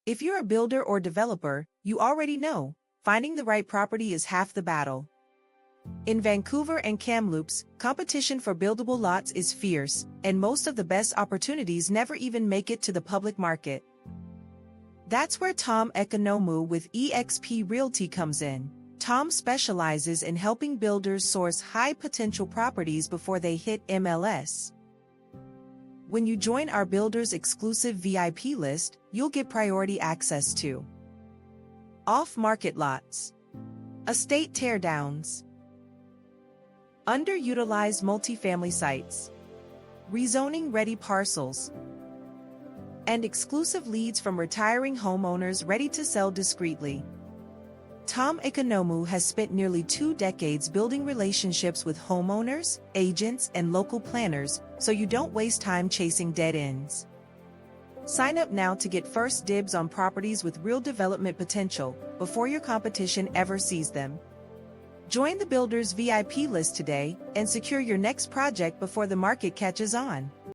If you're a builder or developer, you already know, finding the right property is half the battle. In Vancouver and Kamloops, competition for buildable lots is fierce, and most of the best opportunities never even make it to the public market. That's where Tom Ikonomou with eXp Realty comes in. Tom specializes in helping builders source high-potential properties before they hit MLS. When you join our builders exclusive VIP list, you'll get priority access to off-market lots, estate teardowns, underutilized multifamily sites, rezoning-ready parcels, and exclusive leads from retiring homeowners ready to sell discreetly. Tom Ikonomou has spent nearly 2 decades building relationships with homeowners, agents, and local planners, so you don't waste time chasing dead ends. Sign up now to get first dibs on properties with real development potential before your competition ever sees them. Join the Builders VIP list today and secure your next project before the market catches on.